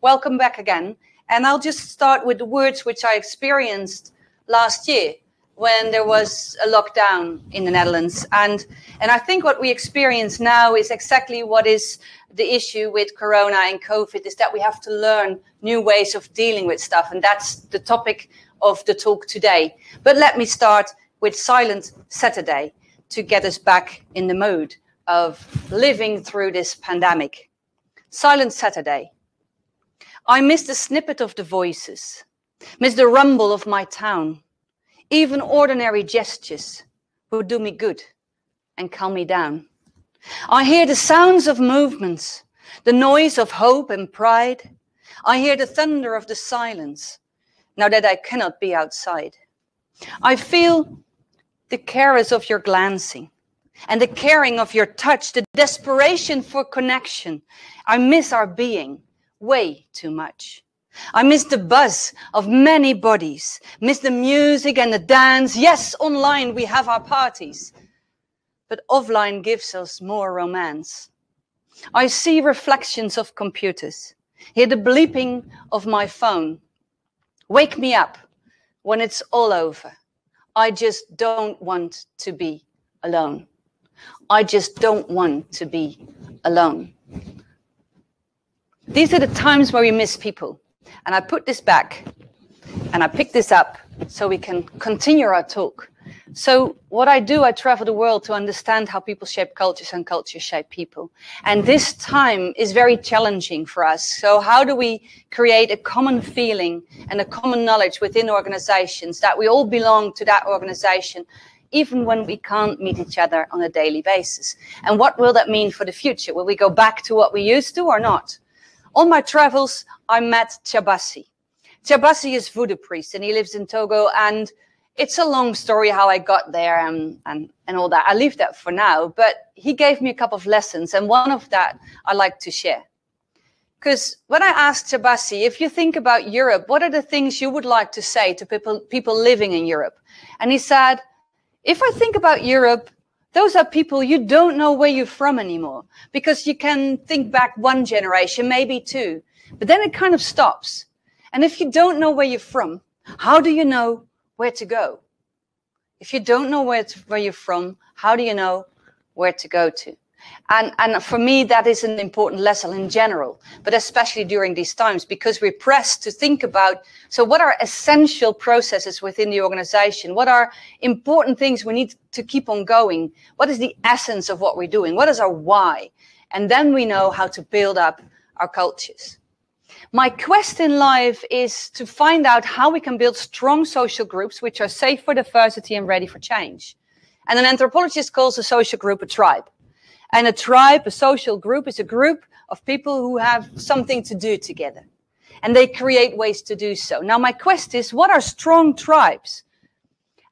welcome back again. And I'll just start with the words which I experienced last year when there was a lockdown in the Netherlands. And I think what we experience now is exactly what is the issue with Corona and COVID, is that we have to learn new ways of dealing with stuff. And that's the topic of the talk today. But let me start with Silent Saturday to get us back in the mood of living through this pandemic. Silent Saturday. I miss the snippet of the voices, miss the rumble of my town. Even ordinary gestures would do me good and calm me down. I hear the sounds of movements, the noise of hope and pride. I hear the thunder of the silence, now that I cannot be outside. I feel the caress of your glancing and the caring of your touch, the desperation for connection. I miss our being way too much. I miss the buzz of many bodies, miss the music and the dance. Yes, online we have our parties, but offline gives us more romance. I see reflections of computers, hear the bleeping of my phone. Wake me up when it's all over. I just don't want to be alone. I just don't want to be alone. These are the times where we miss people. And I put this back and I picked this up so we can continue our talk. So what I do, I travel the world to understand how people shape cultures and cultures shape people. And this time is very challenging for us. So how do we create a common feeling and a common knowledge within organizations that we all belong to that organization, even when we can't meet each other on a daily basis? And what will that mean for the future? Will we go back to what we used to or not? On my travels, I met Chabasi. Chabasi is voodoo priest and he lives in Togo, and it's a long story how I got there and all that. I leave that for now, but he gave me a couple of lessons, and one of that I like to share. Because when I asked Chabasi, if you think about Europe, what are the things you would like to say to people living in Europe? And he said, if I think about Europe, those are people you don't know where you're from anymore, because you can think back one generation, maybe two, but then it kind of stops. And if you don't know where you're from, how do you know where to go? If you don't know where you're from, how do you know where to go to? And for me, that is an important lesson in general, but especially during these times, because we're pressed to think about, so what are essential processes within the organization? What are important things we need to keep on going? What is the essence of what we're doing? What is our why? And then we know how to build up our cultures. My quest in life is to find out how we can build strong social groups which are safe for diversity and ready for change. And an anthropologist calls a social group a tribe. And a tribe, a social group, is a group of people who have something to do together. And they create ways to do so. Now, my quest is, what are strong tribes?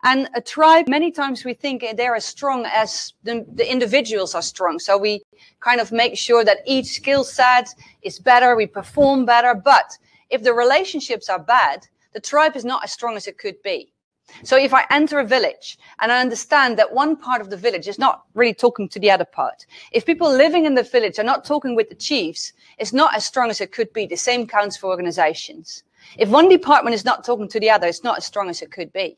And a tribe, many times we think they're as strong as the individuals are strong. So we kind of make sure that each skill set is better, we perform better. But if the relationships are bad, the tribe is not as strong as it could be. So if I enter a village and I understand that one part of the village is not really talking to the other part, if people living in the village are not talking with the chiefs, it's not as strong as it could be. The same counts for organizations. If one department is not talking to the other, it's not as strong as it could be.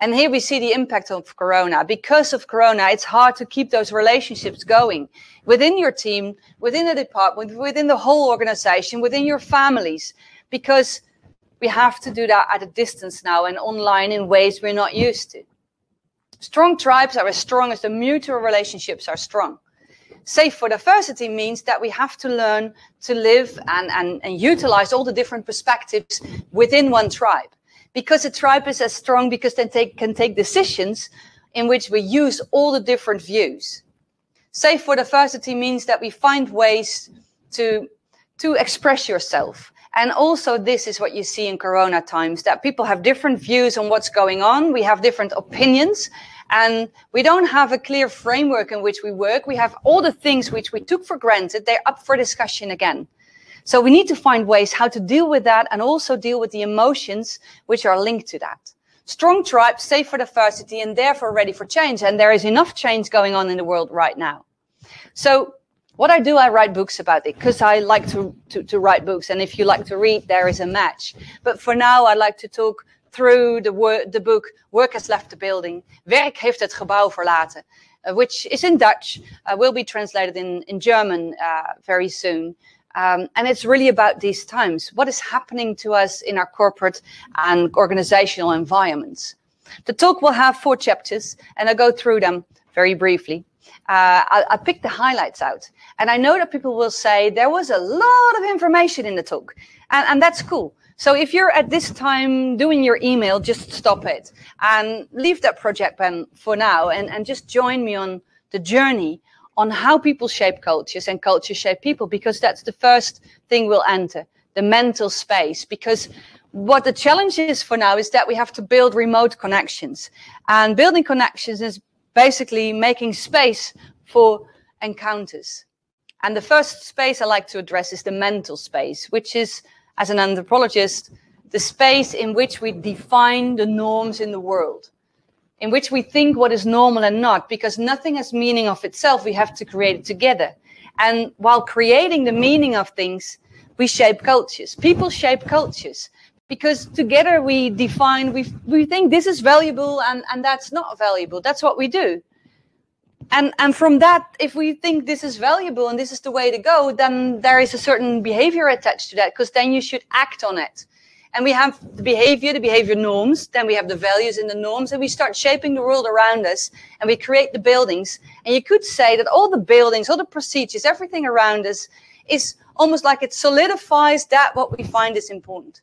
And here we see the impact of Corona. Because of Corona, it's hard to keep those relationships going within your team, within the department, within the whole organization, within your families, because we have to do that at a distance now and online in ways we're not used to. Strong tribes are as strong as the mutual relationships are strong. Safe for diversity means that we have to learn to live and utilize all the different perspectives within one tribe. Because a tribe is as strong because they can take decisions in which we use all the different views. Safe for diversity means that we find ways to express yourself. And also this is what you see in Corona times, that people have different views on what's going on. We have different opinions and we don't have a clear framework in which we work. We have all the things which we took for granted. They're up for discussion again. So we need to find ways how to deal with that and also deal with the emotions which are linked to that. Strong tribes, safe for diversity and therefore ready for change. And there is enough change going on in the world right now. So What I do, I write books about it because I like to write books. And if you like to read, there is a match. But for now, I like to talk through the book Work Has Left the Building. Werk heeft het gebouw verlaten, which is in Dutch, will be translated in German very soon. And it's really about these times. What is happening to us in our corporate and organizational environments? The talk will have 4 chapters, and I'll go through them very briefly. I picked the highlights out. And I know that people will say there was a lot of information in the talk. And that's cool. So if you're at this time doing your email, just stop it and leave that project pen for now and just join me on the journey on how people shape cultures and cultures shape people, because that's the first thing we'll enter, the mental space. Because what the challenge is for now is that we have to build remote connections. And building connections is basically making space for encounters. And the first space I like to address is the mental space, which is, as an anthropologist, the space in which we define the norms in the world, in which we think what is normal and not, because nothing has meaning of itself. We have to create it together. And while creating the meaning of things, we shape cultures. People shape cultures because together we define, we think this is valuable and that's not valuable. That's what we do. And from that, if we think this is valuable and this is the way to go, then there is a certain behavior attached to that, because then you should act on it. And we have the behavior norms, then we have the values in the norms, and we start shaping the world around us, and we create the buildings. And you could say that all the buildings, all the procedures, everything around us is almost like it solidifies that what we find is important.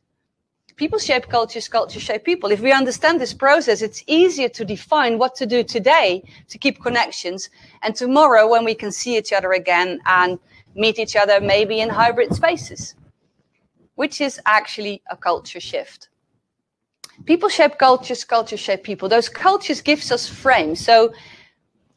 People shape cultures, cultures shape people. If we understand this process, it's easier to define what to do today to keep connections, and tomorrow when we can see each other again and meet each other maybe in hybrid spaces, which is actually a culture shift. People shape cultures, cultures shape people. Those cultures gives us frames. So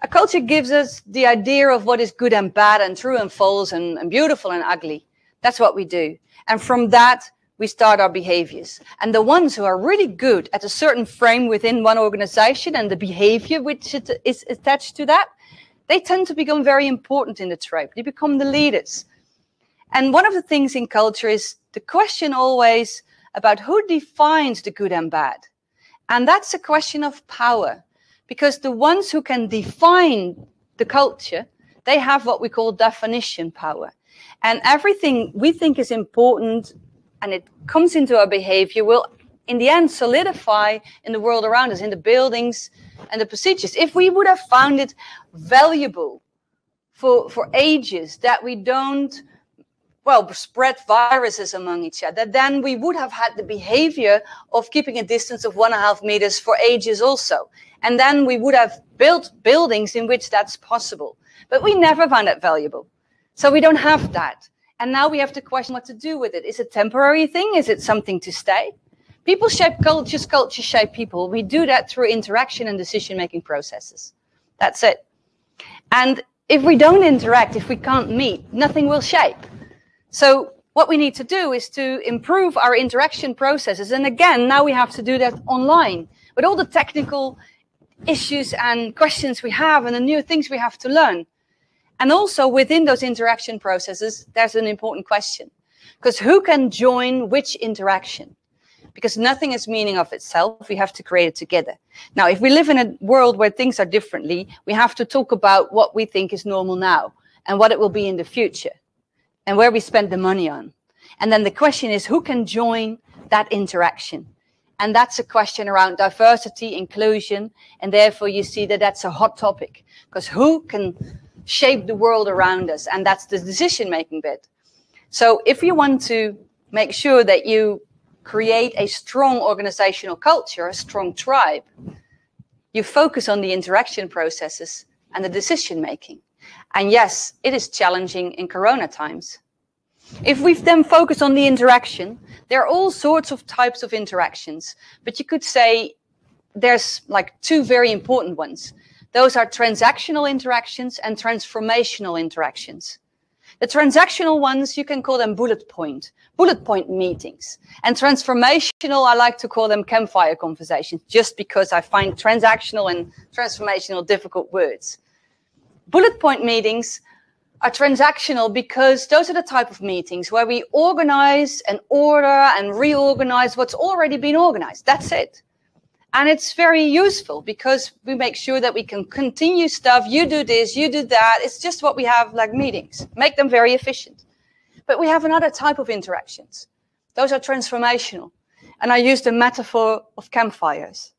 a culture gives us the idea of what is good and bad and true and false and beautiful and ugly. That's what we do. And from that, we start our behaviors. And the ones who are really good at a certain frame within one organization and the behavior which is attached to that, they tend to become very important in the tribe. They become the leaders. And one of the things in culture is the question always about who defines the good and bad. And that's a question of power, because the ones who can define the culture, they have what we call definition power. And everything we think is important and it comes into our behavior will in the end solidify in the world around us, in the buildings and the procedures. If we would have found it valuable for ages that we don't spread viruses among each other, then we would have had the behavior of keeping a distance of 1.5 meters for ages also. And then we would have built buildings in which that's possible. But we never found that valuable. So we don't have that. And now we have to question what to do with it. Is it a temporary thing? Is it something to stay? People shape cultures, cultures shape people. We do that through interaction and decision-making processes. That's it. And if we don't interact, if we can't meet, nothing will shape. So what we need to do is to improve our interaction processes. And again, now we have to do that online with all the technical issues and questions we have and the new things we have to learn. And also within those interaction processes, there's an important question. Because who can join which interaction? Because nothing is meaning of itself. We have to create it together. Now, if we live in a world where things are differently, we have to talk about what we think is normal now and what it will be in the future and where we spend the money on. And then the question is, who can join that interaction? And that's a question around diversity, inclusion. And therefore, you see that that's a hot topic. Because who can shape the world around us? And that's the decision-making bit. So if you want to make sure that you create a strong organizational culture, a strong tribe, you focus on the interaction processes and the decision-making. And yes, it is challenging in Corona times. If we then focus on the interaction, there are all sorts of types of interactions. But you could say there's like 2 very important ones. Those are transactional interactions and transformational interactions. The transactional ones, you can call them bullet point meetings. And transformational, I like to call them campfire conversations, just because I find transactional and transformational difficult words. Bullet point meetings are transactional because those are the type of meetings where we organize and order and reorganize what's already been organized. That's it. And it's very useful because we make sure that we can continue stuff. You do this, you do that. It's just what we have like meetings. Make them very efficient. But we have another type of interactions. Those are transformational. And I use the metaphor of campfires.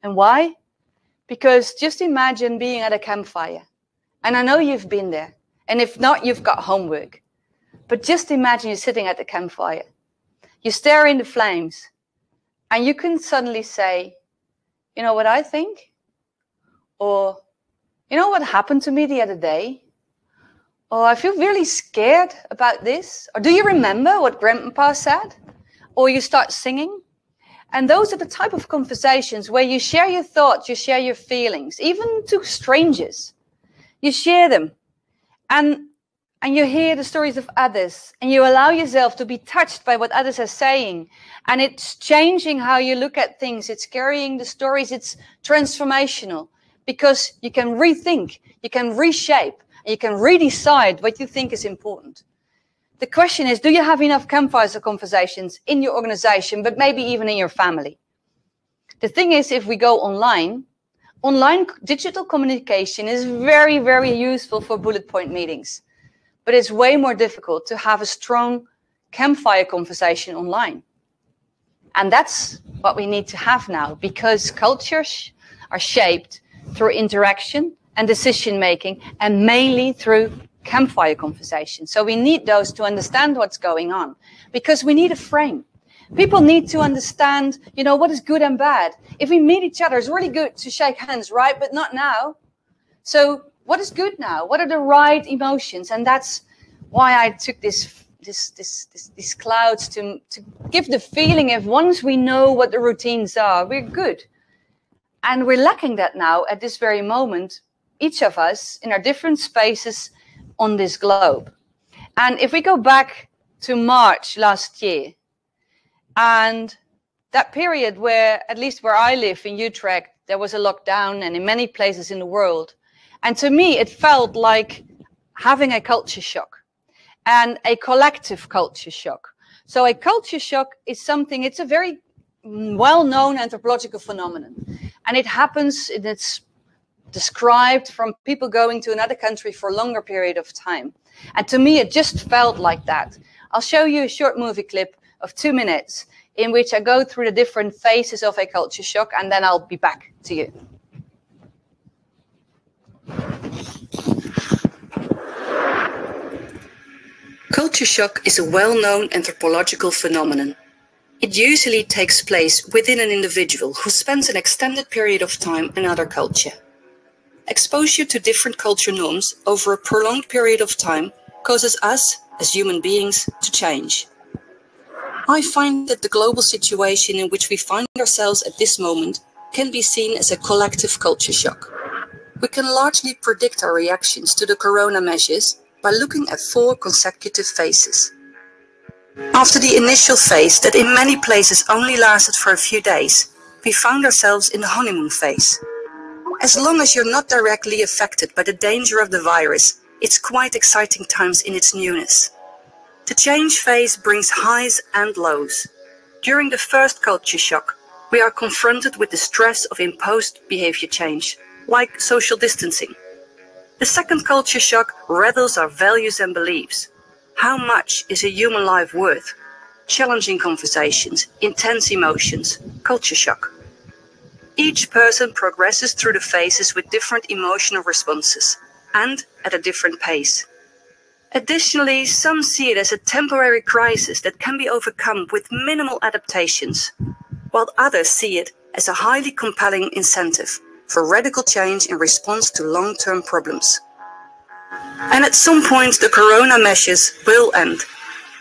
And why? Because just imagine being at a campfire. And I know you've been there. And if not, you've got homework. But just imagine you're sitting at the campfire. You stare in the flames. And you can suddenly say, you know what I think? Or, you know what happened to me the other day? Or I feel really scared about this. Or do you remember what Grandpa said? Or you start singing. And those are the type of conversations where you share your thoughts, you share your feelings, even to strangers. You share them. And you hear the stories of others. And you allow yourself to be touched by what others are saying. And it's changing how you look at things. It's carrying the stories. It's transformational. Because you can rethink, you can reshape, and you can redecide what you think is important. The question is, do you have enough campfires or conversations in your organization, but maybe even in your family? The thing is, if we go online digital communication is very, very useful for bullet point meetings. But it's way more difficult to have a strong campfire conversation online. And that's what we need to have now, because cultures are shaped through interaction and decision making, and mainly through campfire conversation. So we need those to understand what's going on, because we need a frame. People need to understand, you know, what is good and bad. If we meet each other, it's really good to shake hands, right? But not now. So what is good now? What are the right emotions? And that's why I took these clouds to give the feeling of once we know what the routines are, we're good. And we're lacking that now at this very moment, each of us in our different spaces on this globe. And if we go back to March last year, and that period where, at least where I live in Utrecht, there was a lockdown, and in many places in the world. And to me, it felt like having a culture shock and a collective culture shock. So a culture shock is something, it's a very well-known anthropological phenomenon. And it happens, it's described from people going to another country for a longer period of time. And to me, it just felt like that. I'll show you a short movie clip of 2 minutes in which I go through the different phases of a culture shock, and then I'll be back to you. Culture shock is a well-known anthropological phenomenon. It usually takes place within an individual who spends an extended period of time in another culture. Exposure to different culture norms over a prolonged period of time causes us, as human beings, to change. I find that the global situation in which we find ourselves at this moment can be seen as a collective culture shock. We can largely predict our reactions to the corona measures by looking at 4 consecutive phases. After the initial phase that in many places only lasted for a few days, we found ourselves in the honeymoon phase. As long as you're not directly affected by the danger of the virus, it's quite exciting times in its newness. The change phase brings highs and lows. During the first culture shock, we are confronted with the stress of imposed behavior change, like social distancing. The second culture shock rattles our values and beliefs. How much is a human life worth? Challenging conversations, intense emotions, culture shock. Each person progresses through the phases with different emotional responses and at a different pace. Additionally, some see it as a temporary crisis that can be overcome with minimal adaptations, while others see it as a highly compelling incentive for radical change in response to long-term problems. And at some point, the corona measures will end.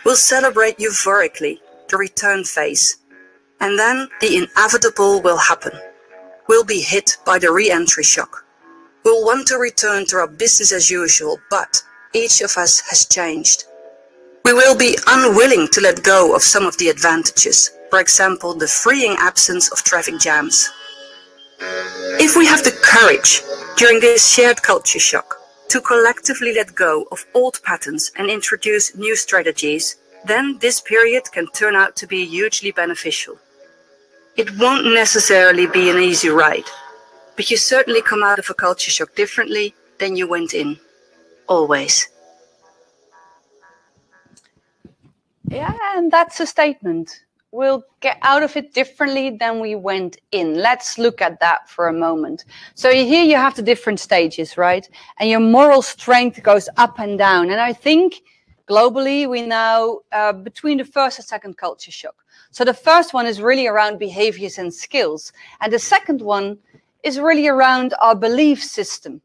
We'll celebrate euphorically the return phase. And then the inevitable will happen. We'll be hit by the re-entry shock. We'll want to return to our business as usual, but each of us has changed. We will be unwilling to let go of some of the advantages, for example, the freeing absence of traffic jams. If we have the courage during this shared culture shock to collectively let go of old patterns and introduce new strategies, then this period can turn out to be hugely beneficial. It won't necessarily be an easy ride, but you certainly come out of a culture shock differently than you went in. Always. Yeah, and that's a statement. We'll get out of it differently than we went in. Let's look at that for a moment. So here you have the different stages, right? And your moral strength goes up and down. And I think globally we now between the first and second culture shock. So the first one is really around behaviors and skills. And the second one is really around our belief system.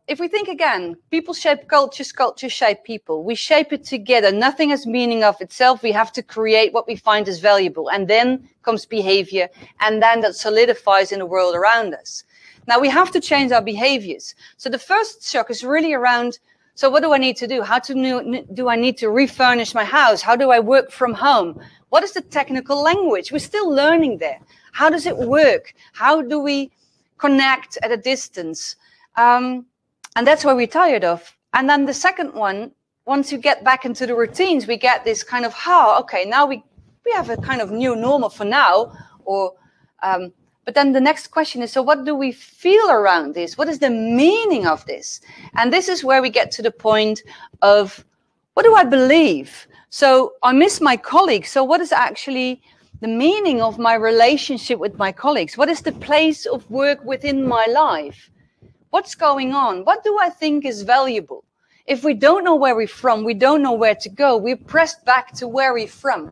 If we think again, people shape cultures, cultures shape people. We shape it together. Nothing has meaning of itself. We have to create what we find is valuable. And then comes behavior. And then that solidifies in the world around us. Now we have to change our behaviors. So the first shock is really around, so what do I need to do? How do I need to refurnish my house? How do I work from home? What is the technical language? We're still learning there. How does it work? How do we connect at a distance? And that's what we're tired of. And then the second one, once you get back into the routines, we get this kind of, okay, now we have a kind of new normal for now. But then the next question is, so what do we feel around this? What is the meaning of this? And this is where we get to the point of, what do I believe? So I miss my colleagues. So what is actually the meaning of my relationship with my colleagues? What is the place of work within my life? What's going on? What do I think is valuable? If we don't know where we're from, we don't know where to go. We're pressed back to where we're from.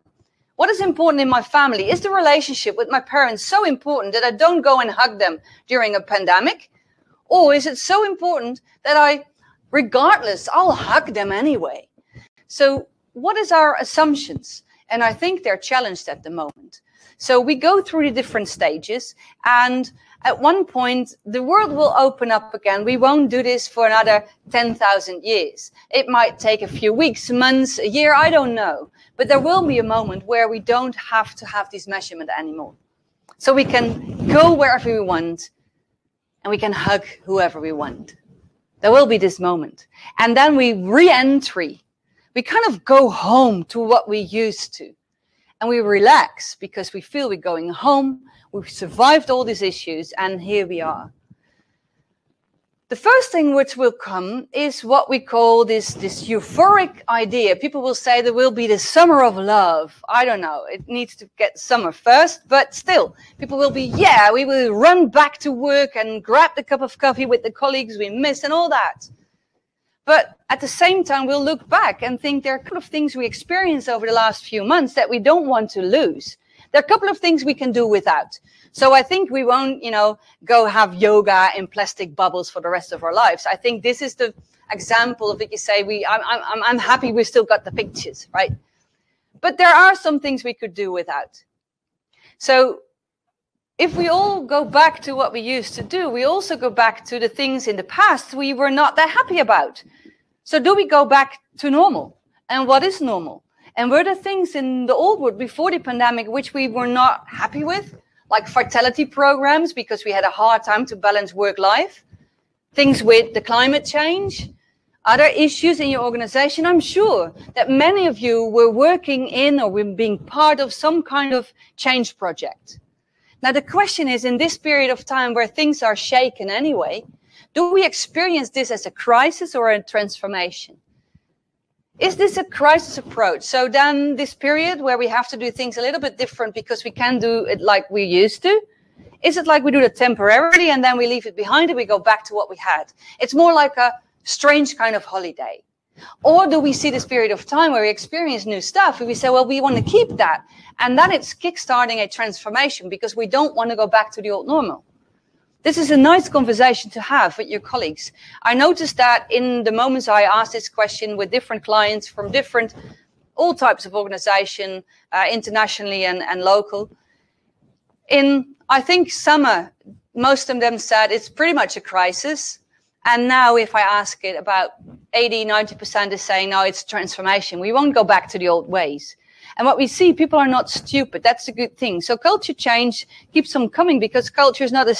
What is important in my family? Is the relationship with my parents so important that I don't go and hug them during a pandemic? Or is it so important that regardless, I'll hug them anyway? So what is our assumptions? And I think they're challenged at the moment. So we go through the different stages, and at one point, the world will open up again. We won't do this for another 10,000 years. It might take a few weeks, months, a year, I don't know. But there will be a moment where we don't have to have these measurements anymore. So we can go wherever we want, and we can hug whoever we want. There will be this moment. And then we re-entry. We kind of go home to what we used to. And we relax because we feel we're going home. We've survived all these issues, and here we are. The first thing which will come is what we call this euphoric idea. People will say there will be the summer of love. I don't know. It needs to get summer first, but still, people will be, we will run back to work and grab the cup of coffee with the colleagues we miss and all that. But at the same time, we'll look back and think there are a couple of things we experienced over the last few months that we don't want to lose. There are a couple of things we can do without. So I think we won't, go have yoga in plastic bubbles for the rest of our lives. I think this is the example of it. You say, I'm happy we still got the pictures, right? But there are some things we could do without. So if we all go back to what we used to do, we also go back to the things in the past we were not that happy about. So do we go back to normal? And what is normal? And were there things in the old world before the pandemic which we were not happy with? Like fertility programs, because we had a hard time to balance work-life. Things with the climate change. Other issues in your organization. I'm sure that many of you were working in or were being part of some kind of change project. Now, the question is, in this period of time where things are shaken anyway, do we experience this as a crisis or a transformation? Is this a crisis approach? So then this period where we have to do things a little bit different because we can't do it like we used to? Is it like we do it temporarily and then we leave it behind and we go back to what we had? It's more like a strange kind of holiday. Or do we see this period of time where we experience new stuff and we say, well, we want to keep that. And then it's kickstarting a transformation because we don't want to go back to the old normal. This is a nice conversation to have with your colleagues. I noticed that in the moments I asked this question with different clients from all types of organization, internationally and local. In, I think, summer, most of them said it's pretty much a crisis. And now if I ask it, about 80–90% is saying, no, it's a transformation. We won't go back to the old ways. And what we see, people are not stupid. That's a good thing. So culture change keeps on coming because culture is not a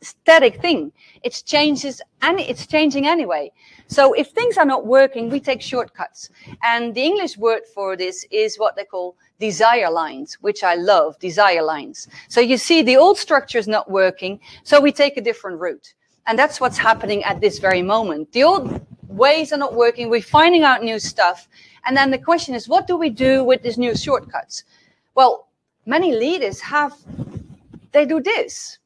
static thing. It's changing anyway. So if things are not working, we take shortcuts. And the English word for this is what they call desire lines, which I love, desire lines. So you see the old structure is not working, so we take a different route. And that's what's happening at this very moment. The old ways are not working, we're finding out new stuff. And then the question is, what do we do with these new shortcuts? Well, many leaders they do this.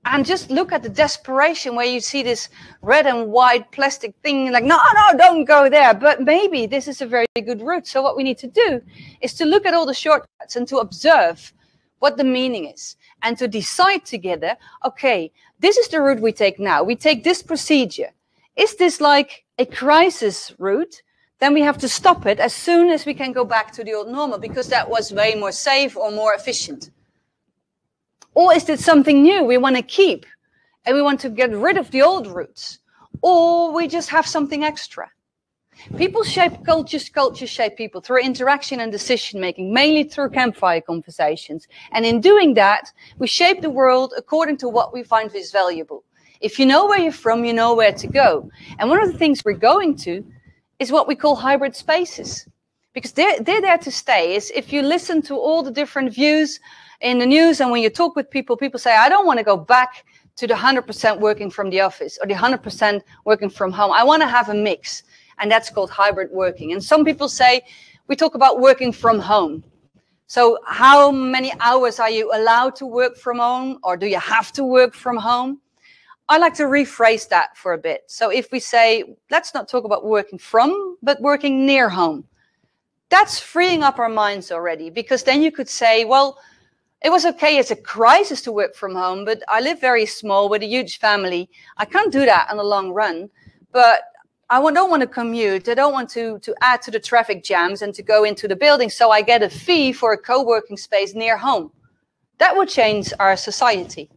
And just look at the desperation where you see this red and white plastic thing, like, no, don't go there. But maybe this is a very good route. So what we need to do is to look at all the shortcuts and to observe what the meaning is. And to decide together, okay, this is the route we take now. We take this procedure. Is this like a crisis route? Then we have to stop it as soon as we can go back to the old normal, because that was way more safe or more efficient. Or is it something new we want to keep and we want to get rid of the old routes? Or we just have something extra? People shape cultures, cultures shape people through interaction and decision making, mainly through campfire conversations. And in doing that, we shape the world according to what we find is valuable. If you know where you're from, you know where to go. And one of the things we're going to is what we call hybrid spaces. Because they're there to stay. Is if you listen to all the different views in the news, and when you talk with people, people say, I don't want to go back to the 100% working from the office or the 100% working from home. I want to have a mix. And that's called hybrid working. And some people say, we talk about working from home. So how many hours are you allowed to work from home, or do you have to work from home? I like to rephrase that for a bit. So if we say, let's not talk about working from, but working near home. That's freeing up our minds already, because then you could say, well, it was okay as a crisis to work from home, but I live very small with a huge family. I can't do that in the long run, but I don't want to commute. I don't want to add to the traffic jams and to go into the building, so I get a fee for a co-working space near home. That would change our society.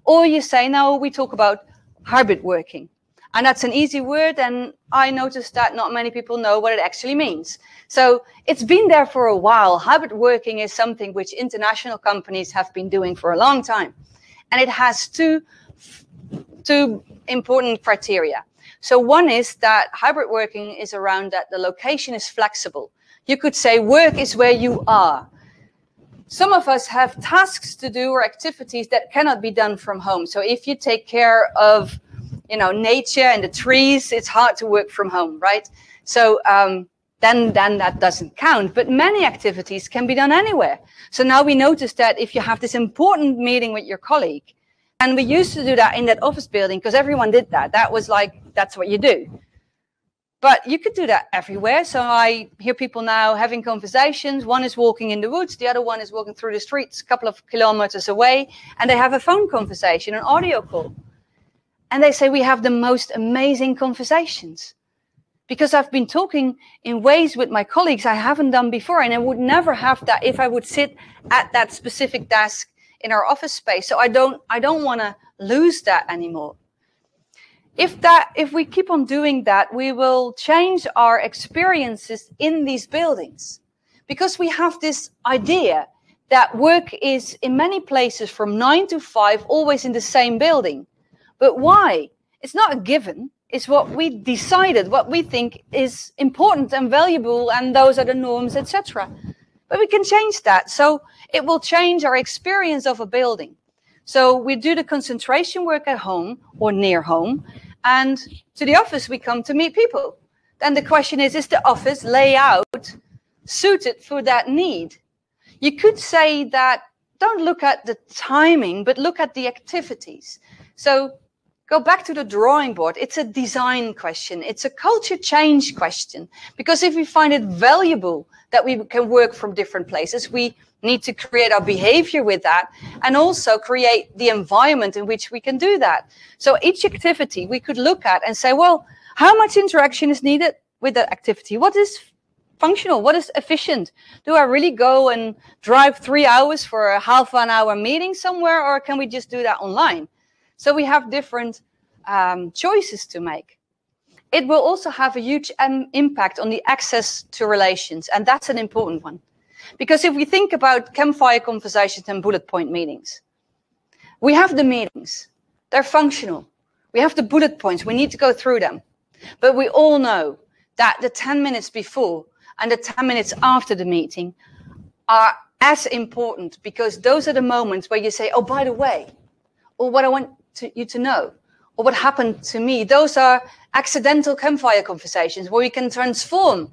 Or you say, no, we talk about hybrid working. And that's an easy word, and I noticed that not many people know what it actually means. So it's been there for a while. Hybrid working is something which international companies have been doing for a long time. And it has two important criteria. So one is that hybrid working is around that the location is flexible. You could say work is where you are. Some of us have tasks to do or activities that cannot be done from home. So if you take care of nature and the trees, it's hard to work from home, right? So then that doesn't count. But many activities can be done anywhere. So now we notice that if you have this important meeting with your colleague, and we used to do that in that office building because everyone did that. That was like, that's what you do. But you could do that everywhere. So I hear people now having conversations. One is walking in the woods. The other one is walking through the streets a couple of kilometers away. And they have a phone conversation, an audio call. And they say, we have the most amazing conversations. Because I've been talking in ways with my colleagues I haven't done before. And I would never have that if I would sit at that specific desk in our office space. So I don't want to lose that anymore. If we keep on doing that, we will change our experiences in these buildings. Because we have this idea that work is in many places from 9 to 5, always in the same building. But why? It's not a given. It's what we decided, what we think is important and valuable, and those are the norms, etc. But we can change that. So it will change our experience of a building. So we do the concentration work at home or near home, and to the office we come to meet people. Then the question is the office layout suited for that need? You could say that don't look at the timing, but look at the activities. So go back to the drawing board. It's a design question. It's a culture change question. Because if we find it valuable that we can work from different places, we need to create our behavior with that and also create the environment in which we can do that. So each activity we could look at and say, well, how much interaction is needed with that activity? What is functional? What is efficient? Do I really go and drive 3 hours for a half an hour meeting somewhere, or can we just do that online? So we have different choices to make. It will also have a huge impact on the access to relations, and that's an important one. Because if we think about campfire conversations and bullet point meetings, we have the meetings, They're functional. We have the bullet points. We need to go through them. But we all know that the 10 minutes before and the 10 minutes after the meeting are as important, because those are the moments where you say, oh, by the way, or what I want you to know, or what happened to me. Those are accidental campfire conversations where we can transform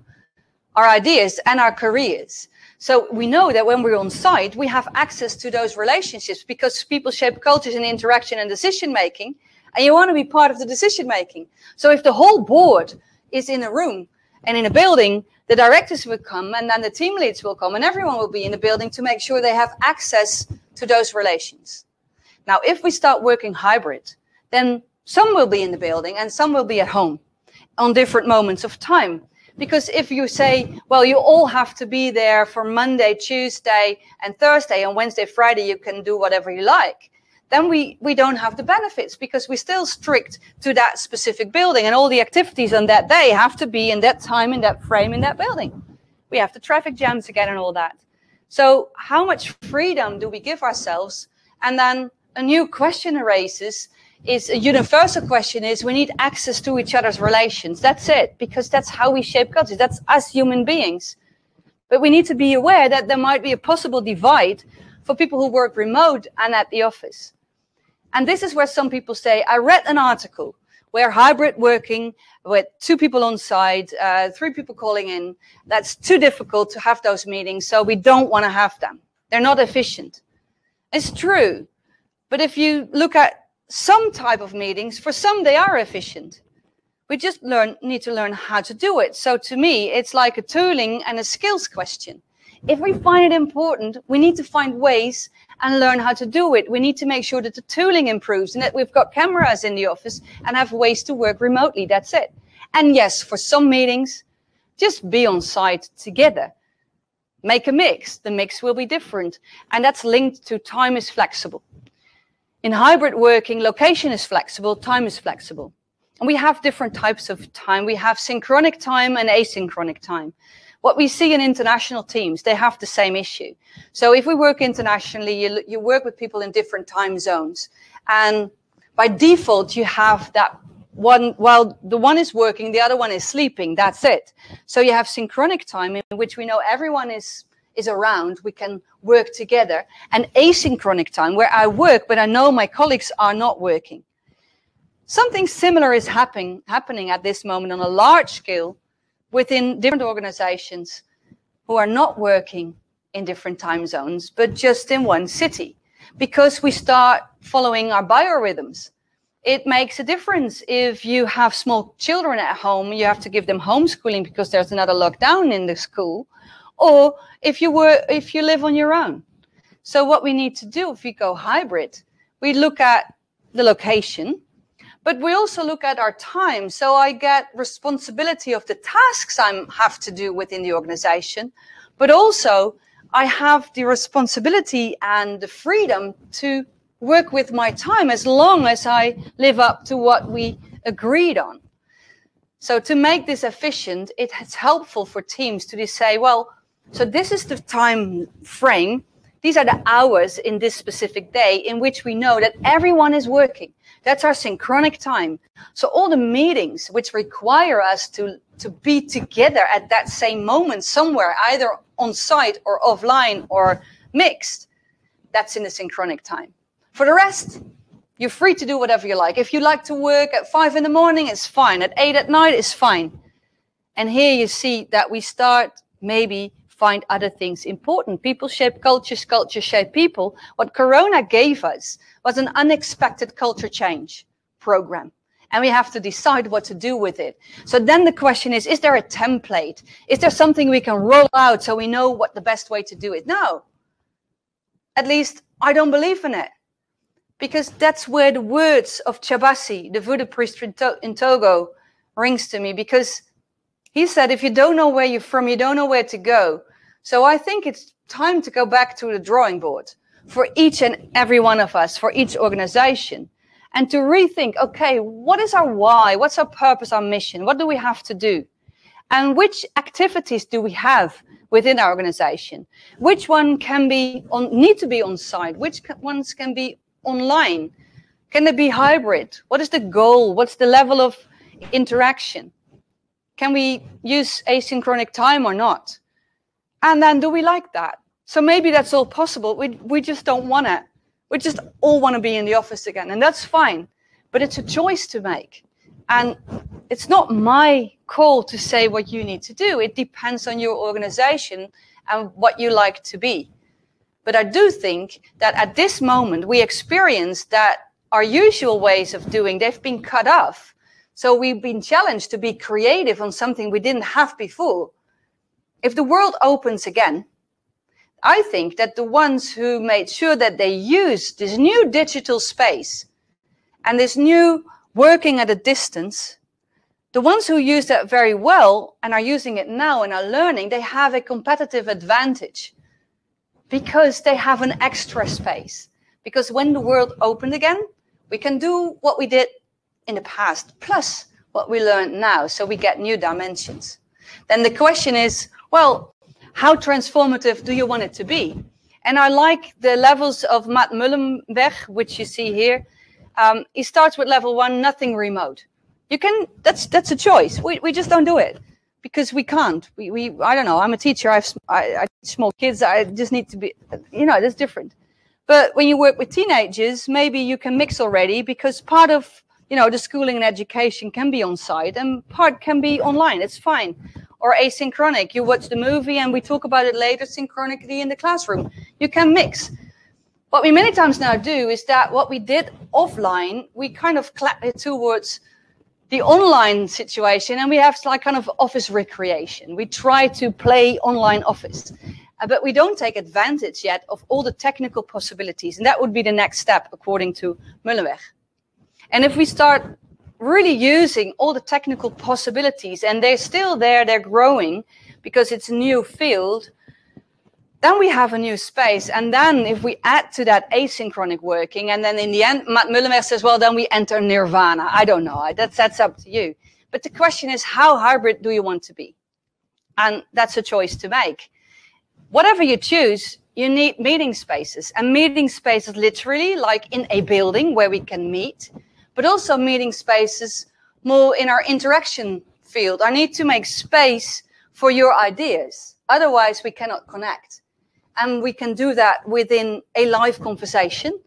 our ideas and our careers. So we know that when we're on site, we have access to those relationships, because people shape cultures in interaction and decision making, and you want to be part of the decision making. So if the whole board is in a room and in a building, the directors will come, and then the team leads will come, and everyone will be in the building to make sure they have access to those relations. Now, if we start working hybrid, then some will be in the building and some will be at home on different moments of time. Because if you say, well, you all have to be there for Monday, Tuesday, and Thursday, and Wednesday, Friday, you can do whatever you like, then we don't have the benefits, because we're still strict to that specific building, and all the activities on that day have to be in that time, in that frame, in that building. We have the traffic jams again and all that. So how much freedom do we give ourselves? And then a new question arises, is a universal question, is we need access to each other's relations. That's it, because that's how we shape culture. That's us human beings. But we need to be aware that there might be a possible divide for people who work remote and at the office. And this is where some people say, I read an article where hybrid working with 2 people on site, 3 people calling in, that's too difficult to have those meetings, so we don't want to have them. They're not efficient. It's true. But if you look at some type of meetings, for some they are efficient. We just need to learn how to do it. So to me, it's like a tooling and a skills question. If we find it important, we need to find ways and learn how to do it. We need to make sure that the tooling improves and that we've got cameras in the office and have ways to work remotely. That's it. And yes, for some meetings, just be on site together. Make a mix. The mix will be different. And that's linked to time is flexible. In hybrid working, location is flexible, time is flexible. And we have different types of time. We have synchronic time and asynchronic time. What we see in international teams, they have the same issue. So if we work internationally, you work with people in different time zones. And by default, you have that one, while the one is working, the other one is sleeping. That's it. So you have synchronic time in which we know everyone is around, we can work together, and asynchronic time where I work, but I know my colleagues are not working. Something similar is happening at this moment on a large scale within different organizations who are not working in different time zones, but just in one city, because we start following our biorhythms. It makes a difference if you have small children at home, you have to give them homeschooling because there's another lockdown in the school, or if you live on your own. So what we need to do if we go hybrid, we look at the location, but we also look at our time. So I get responsibility of the tasks I have to do within the organization, but also I have the responsibility and the freedom to work with my time as long as I live up to what we agreed on. So to make this efficient, it's helpful for teams to just say, well, so this is the time frame. These are the hours in this specific day in which we know that everyone is working. That's our synchronic time. So all the meetings which require us to be together at that same moment somewhere, either on site or offline or mixed, that's in the synchronic time. For the rest, you're free to do whatever you like. If you like to work at 5 in the morning, it's fine. At 8 at night, it's fine. And here you see that we start maybe find other things important. People shape cultures, cultures shape people. What Corona gave us was an unexpected culture change program. And we have to decide what to do with it. So then the question is there a template? Is there something we can roll out so we know what the best way to do it? No. At least I don't believe in it. Because that's where the words of Chabasi, the Voodoo priest in Togo, rings to me. Because he said, if you don't know where you're from, you don't know where to go. So I think it's time to go back to the drawing board for each and every one of us, for each organization, and to rethink, okay, what is our why? What's our purpose, our mission? What do we have to do? And which activities do we have within our organization? Which one can be need to be on site? Which ones can be online? Can they be hybrid? What is the goal? What's the level of interaction? Can we use asynchronic time or not? And then do we like that? So maybe that's all possible. We just don't want it. We just all want to be in the office again, and that's fine. But it's a choice to make. And it's not my call to say what you need to do. It depends on your organization and what you like to be. But I do think that at this moment, we experience that our usual ways of doing, they've been cut off. So we've been challenged to be creative on something we didn't have before. If the world opens again, I think that the ones who made sure that they used this new digital space and this new working at a distance, the ones who use that very well and are using it now and are learning, they have a competitive advantage because they have an extra space. Because when the world opened again, we can do what we did in the past, plus what we learned now, so we get new dimensions. Then the question is, well, how transformative do you want it to be? And I like the levels of Matt Mullenweg, which you see here. He starts with level 1, nothing remote. You can, that's a choice. We just don't do it because we can't. I don't know, I'm a teacher, I teach small kids, I just need to be, that's different. But when you work with teenagers, maybe you can mix already because part of, the schooling and education can be on site and part can be online, it's fine. Or asynchronic, you watch the movie and we talk about it later synchronically in the classroom. You can mix. What we many times now do is that what we did offline, we kind of clap it towards the online situation and we have like kind of office recreation. We try to play online office, but we don't take advantage yet of all the technical possibilities. And that would be the next step, according to Mullenweg. And if we start really using all the technical possibilities, and they're still there, they're growing because it's a new field, then we have a new space. And then if we add to that asynchronic working, and then in the end, Matt Mullenweg says, well, then we enter nirvana. I don't know, that's up to you. But the question is, how hybrid do you want to be? And that's a choice to make. Whatever you choose, you need meeting spaces. And meeting spaces literally like in a building where we can meet, but also meeting spaces more in our interaction field. I need to make space for your ideas. Otherwise, we cannot connect. And we can do that within a live conversation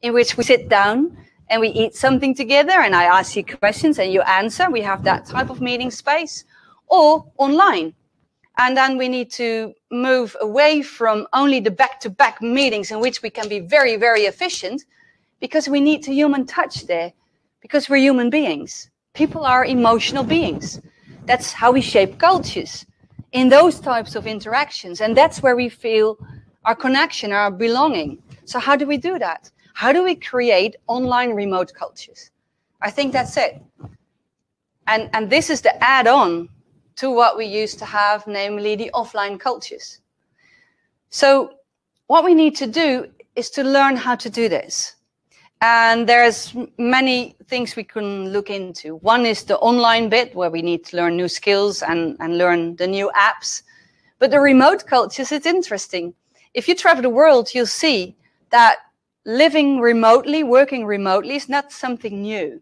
in which we sit down and we eat something together and I ask you questions and you answer. We have that type of meeting space, or online. And then we need to move away from only the back-to-back meetings in which we can be very, very efficient, because we need the human touch there. Because we're human beings. People are emotional beings. That's how we shape cultures, in those types of interactions. And that's where we feel our connection, our belonging. So how do we do that? How do we create online remote cultures? I think that's it. And this is the add-on to what we used to have, namely the offline cultures. So what we need to do is to learn how to do this. And there's many things we can look into. One is the online bit where we need to learn new skills and learn the new apps. But the remote cultures, it's interesting. If you travel the world, you'll see that living remotely, working remotely is not something new.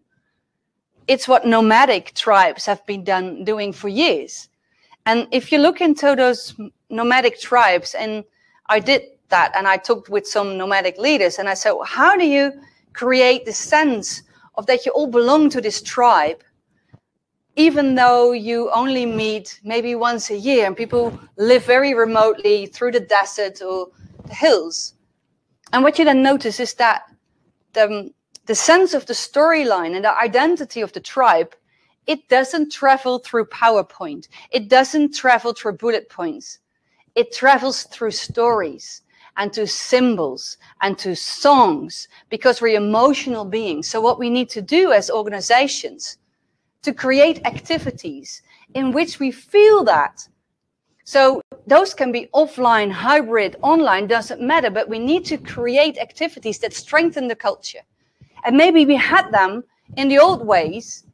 It's what nomadic tribes have been doing for years. And if you look into those nomadic tribes, and I did that, and I talked with some nomadic leaders, and I said, well, how do you create the sense of that you all belong to this tribe, even though you only meet maybe once a year and people live very remotely through the desert or the hills? And what you then notice is that the sense of the storyline and the identity of the tribe, it doesn't travel through PowerPoint. It doesn't travel through bullet points. It travels through stories and to symbols and to songs, because we're emotional beings. So what we need to do as organizations to create activities in which we feel that. So those can be offline, hybrid, online, doesn't matter, but we need to create activities that strengthen the culture. And maybe we had them in the old ways,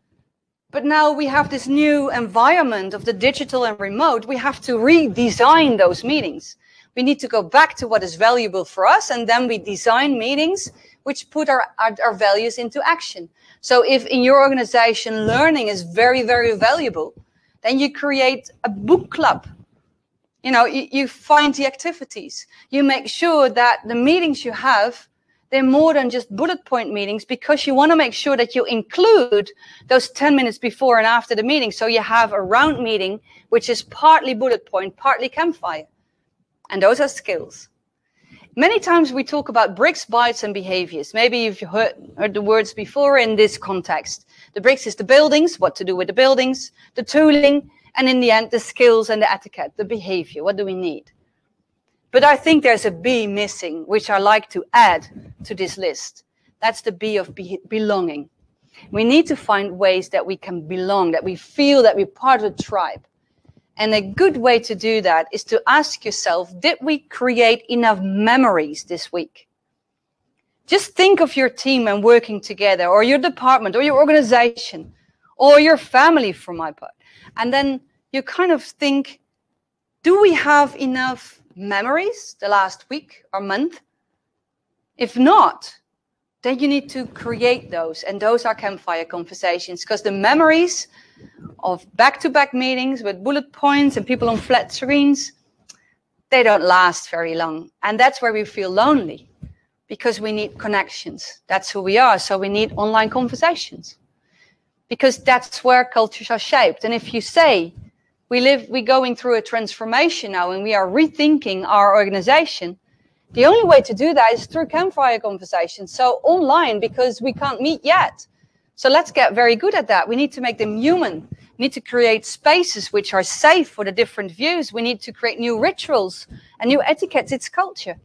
but now we have this new environment of the digital and remote. We have to redesign those meetings. We need to go back to what is valuable for us, and then we design meetings which put our values into action. So if in your organization learning is very, very valuable, then you create a book club. You know, you find the activities. You make sure that the meetings you have, they're more than just bullet point meetings, because you want to make sure that you include those 10 minutes before and after the meeting. So you have a round meeting, which is partly bullet point, partly campfire. And those are skills. Many times we talk about bricks, bytes, and behaviors. Maybe you've heard the words before in this context. The bricks is the buildings, what to do with the buildings, the tooling, and in the end, the skills and the etiquette, the behavior. What do we need? But I think there's a B missing, which I like to add to this list. That's the B of belonging. We need to find ways that we can belong, that we feel that we're part of a tribe. And a good way to do that is to ask yourself, did we create enough memories this week? Just think of your team and working together, or your department, or your organization, or your family, for my part. And then you kind of think, do we have enough memories the last week or month? If not, then you need to create those. And those are campfire conversations, because the memories of back-to-back meetings with bullet points and people on flat screens, they don't last very long. And that's where we feel lonely, because we need connections. That's who we are. So we need online conversations, because that's where cultures are shaped. And if you say we're going through a transformation now and we are rethinking our organization, the only way to do that is through campfire conversations. So online, because we can't meet yet. So let's get very good at that. We need to make them human. We need to create spaces which are safe for the different views. We need to create new rituals and new etiquettes. It's culture.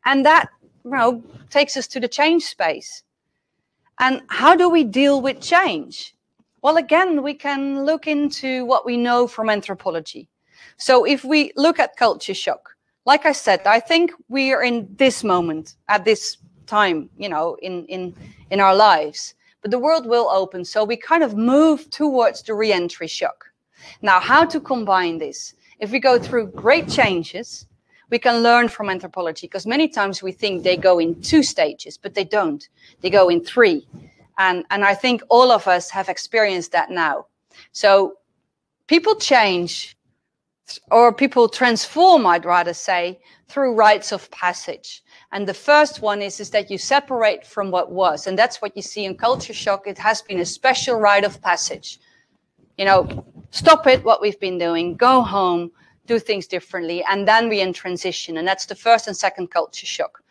And that, you know, takes us to the change space. And how do we deal with change? Well, again, we can look into what we know from anthropology. So if we look at culture shock, like I said, I think we are in this moment, at this time, you know, in our lives. But the world will open, so we kind of move towards the re-entry shock. Now, how to combine this? If we go through great changes, we can learn from anthropology, because many times we think they go in 2 stages, but they don't. They go in 3. And I think all of us have experienced that now. So people change, or people transform, I'd rather say, through rites of passage. And the first one is that you separate from what was. And that's what you see in culture shock. It has been a special rite of passage. You know, stop it, what we've been doing, go home, do things differently, and then we're in transition. And that's the first and second culture shock.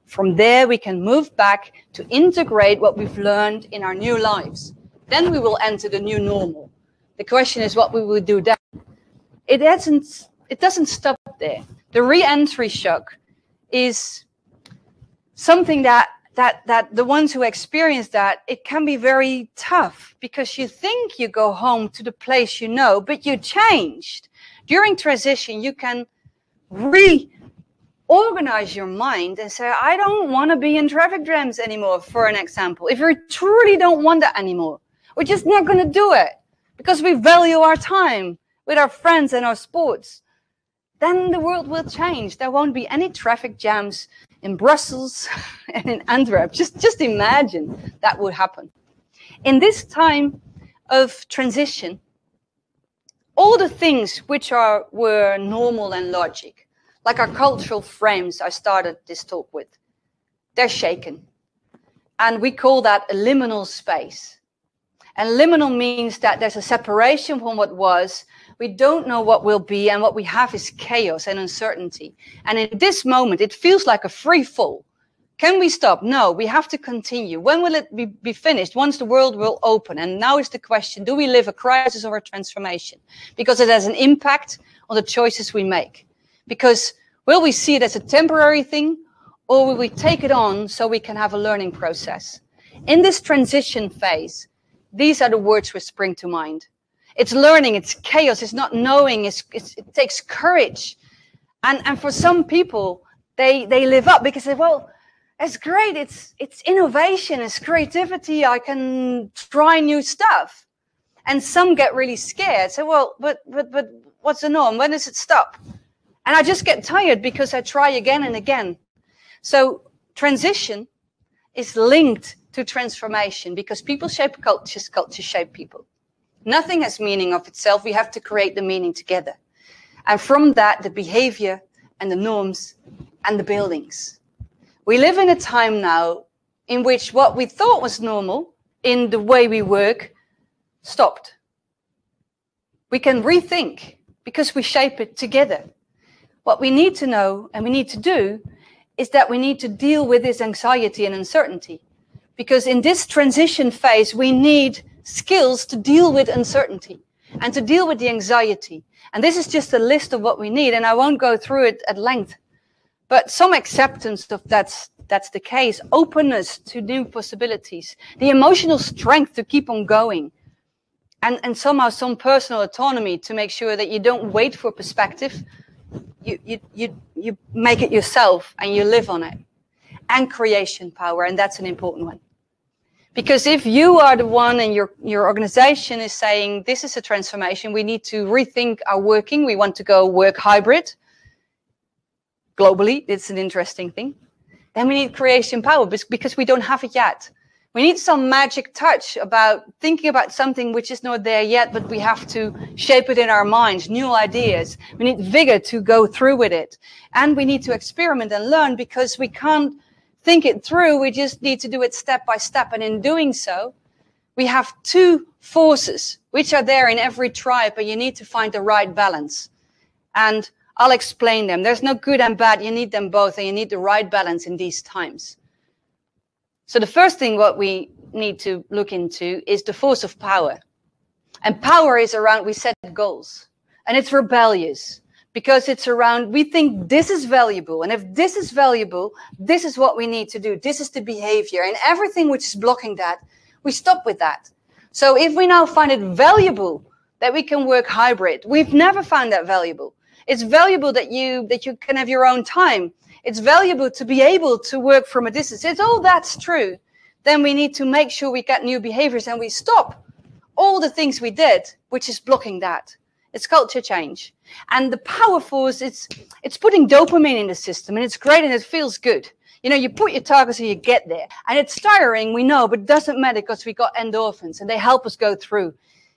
From there, we can move back to integrate what we've learned in our new lives. Then we will enter the new normal. The question is what we will do then. It doesn't stop there. The re-entry shock is something that the ones who experience that, it can be very tough, because you think you go home to the place you know, but you changed. During transition, you can reorganize your mind and say, I don't want to be in traffic jams anymore, for an example. If you truly don't want that anymore, we're just not going to do it, because we value our time with our friends and our sports. Then the world will change. There won't be any traffic jams in Brussels and in Antwerp. Just imagine that would happen. In this time of transition, all the things which were normal and logic, like our cultural frames I started this talk with, they're shaken. And we call that a liminal space. And liminal means that there's a separation from what was. We don't know what will be, and what we have is chaos and uncertainty. And in this moment, it feels like a free fall. Can we stop? No, we have to continue. When will it be finished? Once the world will open. And now is the question, do we live a crisis or a transformation? Because it has an impact on the choices we make. Because will we see it as a temporary thing, or will we take it on so we can have a learning process? In this transition phase, these are the words which spring to mind. It's learning, it's chaos, it's not knowing, it takes courage. And for some people, they live up because they say, well, it's great, it's innovation, it's creativity, I can try new stuff. And some get really scared, say, well, but what's the norm? When does it stop? And I just get tired because I try again and again. So transition is linked to transformation, because people shape cultures, cultures shape people. Nothing has meaning of itself. We have to create the meaning together. And from that, the behavior and the norms and the buildings. We live in a time now in which what we thought was normal in the way we work stopped. We can rethink because we shape it together. What we need to know and we need to do is that we need to deal with this anxiety and uncertainty. Because in this transition phase, we need skills to deal with uncertainty and to deal with the anxiety. And this is just a list of what we need, and I won't go through it at length. But some acceptance of that's the case, openness to new possibilities, the emotional strength to keep on going, and somehow some personal autonomy to make sure that you don't wait for perspective. You make it yourself and you live on it. And creation power, and that's an important one. Because if you are the one and your organization is saying, this is a transformation, we need to rethink our working, we want to go work hybrid, globally, it's an interesting thing, then we need creation power because we don't have it yet. We need some magic touch about thinking about something which is not there yet, but we have to shape it in our minds, new ideas. We need vigor to go through with it. And we need to experiment and learn, because we can't think it through. We just need to do it step by step. And in doing so, we have two forces which are there in every tribe, but you need to find the right balance. And I'll explain them. There's no good and bad. You need them both, and you need the right balance in these times. So the first thing what we need to look into is the force of power. And power is around, we set goals. And it's rebellious, because it's around, we think this is valuable. And if this is valuable, this is what we need to do. This is the behavior. And everything which is blocking that, we stop with that. So if we now find it valuable that we can work hybrid, we've never found that valuable. It's valuable that you can have your own time. It's valuable to be able to work from a distance. It's all that's true. Then we need to make sure we get new behaviors and we stop all the things we did, which is blocking that. It's culture change. And the power force, it's putting dopamine in the system, and it's great and it feels good. You know, you put your targets and you get there. And it's tiring, we know, but it doesn't matter because we got endorphins and they help us go through.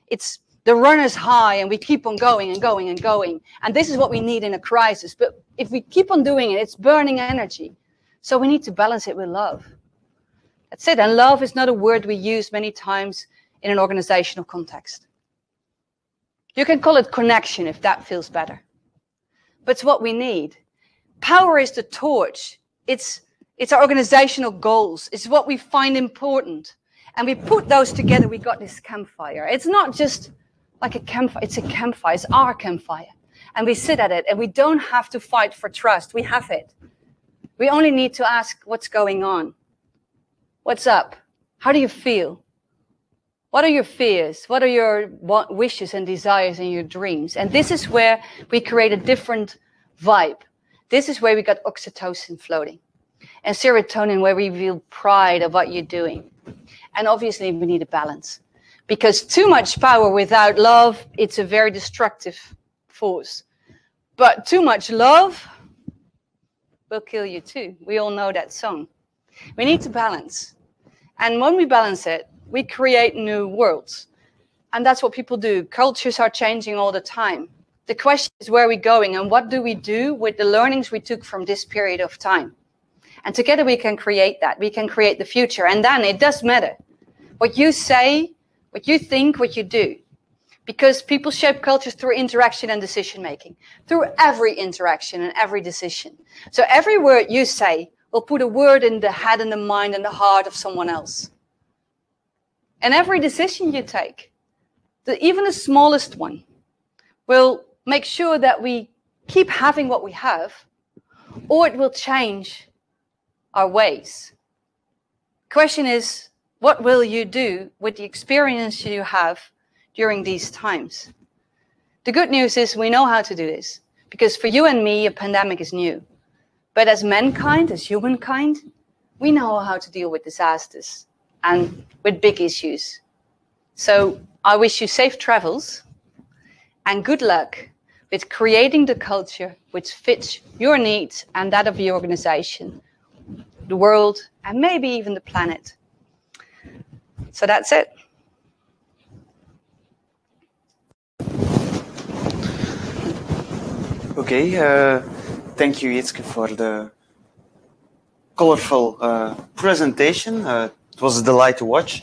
It's the runner's high and we keep on going and going and going. And this is what we need in a crisis. But if we keep on doing it, it's burning energy. So we need to balance it with love. That's it. And love is not a word we use many times in an organizational context. You can call it connection if that feels better. But it's what we need. Power is the torch. It's our organizational goals. It's what we find important. And we put those together, we got this campfire. It's not just like a campfire, it's a campfire, it's our campfire. And we sit at it, and we don't have to fight for trust, we have it. We only need to ask what's going on. What's up? How do you feel? What are your fears? What are your wishes and desires and your dreams? And this is where we create a different vibe. This is where we got oxytocin floating. And serotonin, where we feel pride of what you're doing. And obviously we need a balance. Because too much power without love, it's a very destructive force. But too much love will kill you too. We all know that song. We need to balance. And when we balance it, we create new worlds. And that's what people do. Cultures are changing all the time. The question is, where are we going and what do we do with the learnings we took from this period of time? And together we can create that. We can create the future. And then it does matter what you say, what you think, what you do. Because people shape cultures through interaction and decision making, through every interaction and every decision. So every word you say will put a word in the head and the mind and the heart of someone else. And every decision you take, even the smallest one, will make sure that we keep having what we have, or it will change our ways. Question is, what will you do with the experience you have during these times? The good news is we know how to do this, because for you and me, a pandemic is new. But as mankind, as humankind, we know how to deal with disasters and with big issues. So I wish you safe travels and good luck with creating the culture which fits your needs and that of your organization the world, and maybe even the planet. So that's it. Okay, thank you, Jitske, for the colorful presentation. It was a delight to watch.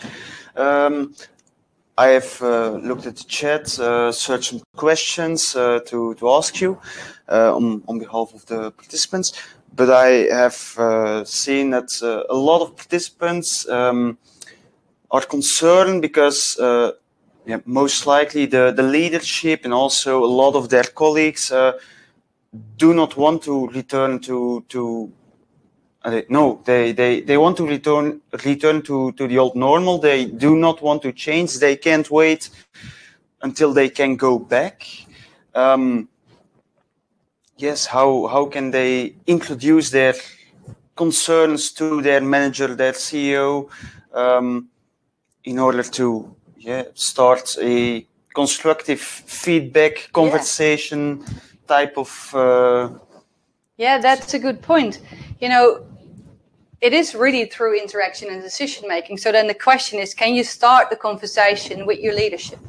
I have looked at the chat, searched some questions to ask you on behalf of the participants, but I have seen that a lot of participants are concerned because most likely the leadership and also a lot of their colleagues do not want to return to no, they want to return to the old normal. They do not want to change. They can't wait until they can go back. Yes, how can they introduce their concerns to their manager, their CEO, in order to start a constructive feedback conversation type of yeah, that's a good point. You know, it is really through interaction and decision making. So then the question is, can you start the conversation with your leadership?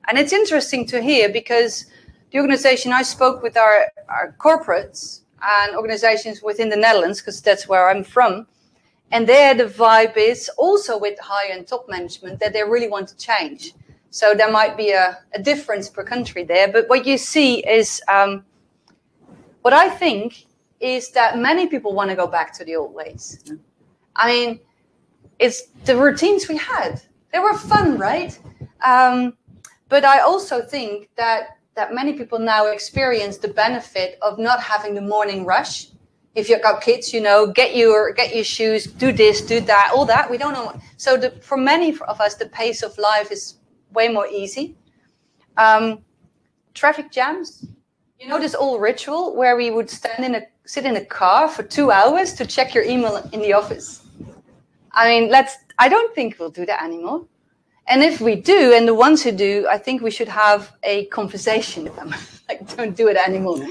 And it's interesting to hear, because the organization I spoke with our corporates and organizations within the Netherlands, because that's where I'm from, and there the vibe is also with high-end top management that they really want to change. So there might be a difference per country there. But what you see is, what I think is that many people want to go back to the old ways. I mean, it's the routines we had. They were fun, right? But I also think that many people now experience the benefit of not having the morning rush. If you've got kids, you know, get your shoes, do this, do that, all that. We don't know. So for many of us, the pace of life is way more easy. Traffic jams. You know, this old ritual where we would sit in a car for 2 hours to check your email in the office. I mean, I don't think we'll do that anymore. And if we do, and the ones who do, I think we should have a conversation with them. Like, don't do it anymore.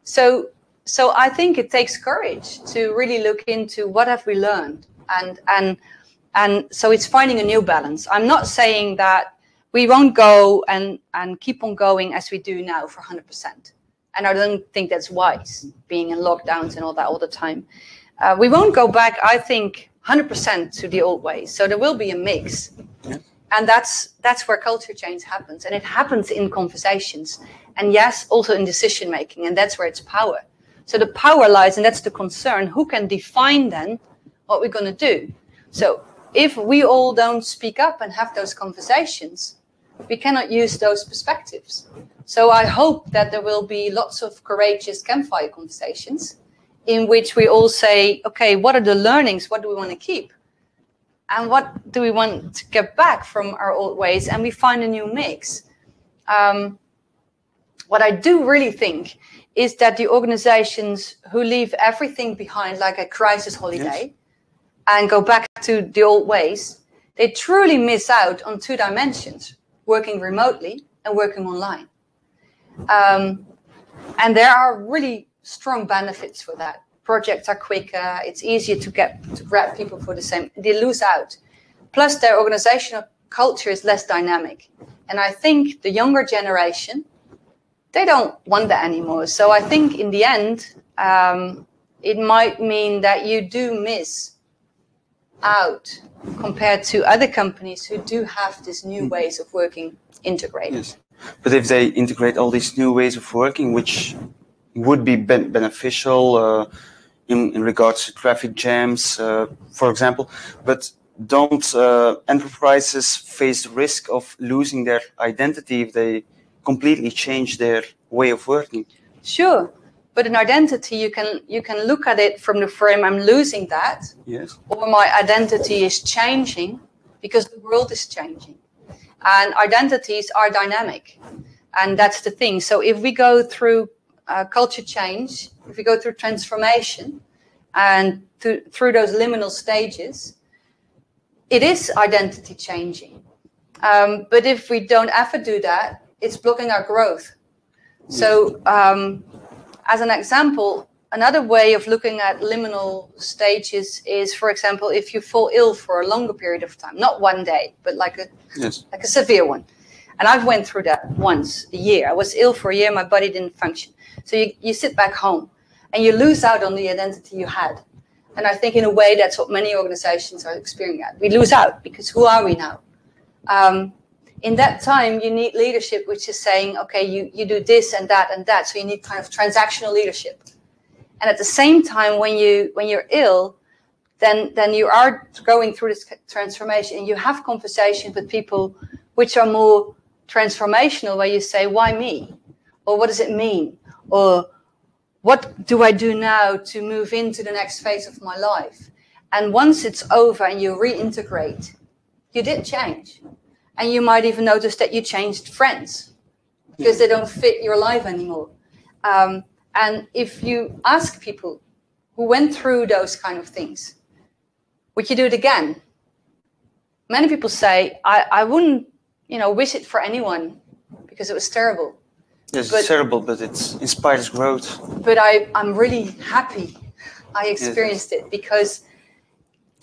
So I think it takes courage to really look into what have we learned, and so it's finding a new balance. I'm not saying that we won't go and keep on going as we do now for 100%. And I don't think that's wise, being in lockdowns and all that all the time. We won't go back, I think, 100% to the old ways. So there will be a mix. Yeah. And that's where culture change happens. And it happens in conversations. And yes, also in decision making. And that's where it's power. So the power lies, and that's the concern. Who can define then what we're going to do? So if we all don't speak up and have those conversations, we cannot use those perspectives. So I hope that there will be lots of courageous campfire conversations in which we all say, okay, what are the learnings? What do we want to keep? And what do we want to get back from our old ways? And we find a new mix. What I do really think is that the organizations who leave everything behind, like a crisis holiday, and go back to the old ways, they truly miss out on 2 dimensions, working remotely and working online. And there are really strong benefits for that. Projects are quicker, it's easier to grab people for the same, they lose out. Plus their organizational culture is less dynamic. And I think the younger generation, they don't want that anymore. So I think in the end, it might mean that you do miss out compared to other companies who do have these new ways of working integrated. Yes. But if they integrate all these new ways of working, which would be beneficial in regards to traffic jams, for example, but don't enterprises face the risk of losing their identity if they completely change their way of working? Sure, but an identity, you can look at it from the frame, I'm losing that, yes, or my identity is changing because the world is changing. And identities are dynamic, and that's the thing. So if we go through culture change, if we go through transformation and through those liminal stages, it is identity changing. But if we don't ever do that, it's blocking our growth. So as an example, another way of looking at liminal stages is, for example, if you fall ill for a longer period of time, not one day, but like a severe one. And I've went through that once a year. I was ill for a year, my body didn't function. So you sit back home and you lose out on the identity you had. And I think in a way that's what many organizations are experiencing. We lose out because who are we now? In that time, you need leadership, which is saying, okay, you do this and that and that. So you need kind of transactional leadership. And at the same time, when you're ill, then you are going through this transformation and you have conversations with people which are more transformational, where you say, why me? Or what does it mean? Or what do I do now to move into the next phase of my life? And once it's over and you reintegrate, you did change. And you might even notice that you changed friends because they don't fit your life anymore. And if you ask people who went through those kind of things, would you do it again? Many people say, I wouldn't, wish it for anyone because it was terrible. Yes, it's terrible, but it inspires growth. But I'm really happy I experienced it because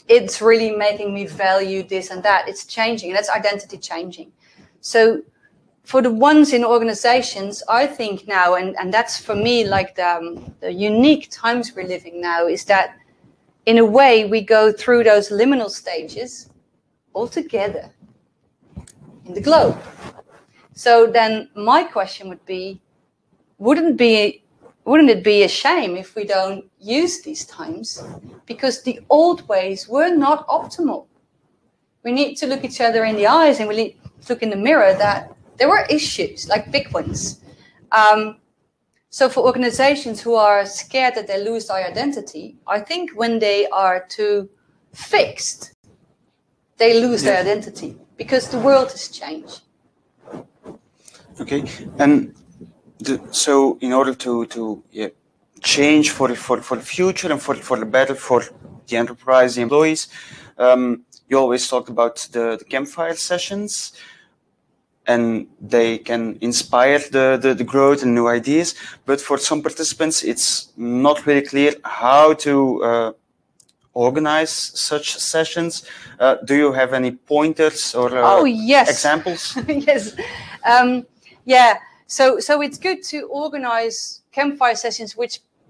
it's really making me value this and that. It's changing, and that's identity changing. So for the ones in organizations, I think now, and that's for me like the unique times we're living now, is that in a way we go through those liminal stages all together in the globe. So then my question would be, wouldn't it be a shame if we don't use these times? Because the old ways were not optimal. We need to look each other in the eyes and we need to look in the mirror that there were issues, like big ones. So for organizations who are scared that they lose their identity, I think when they are too fixed, they lose their identity because the world has changed. Okay, and so in order to change for the future and for the better for the enterprise, the employees, you always talked about the campfire sessions, and they can inspire the growth and new ideas. But for some participants, it's not really clear how to organize such sessions. Do you have any pointers or examples? Yes. So it's good to organize campfire sessions,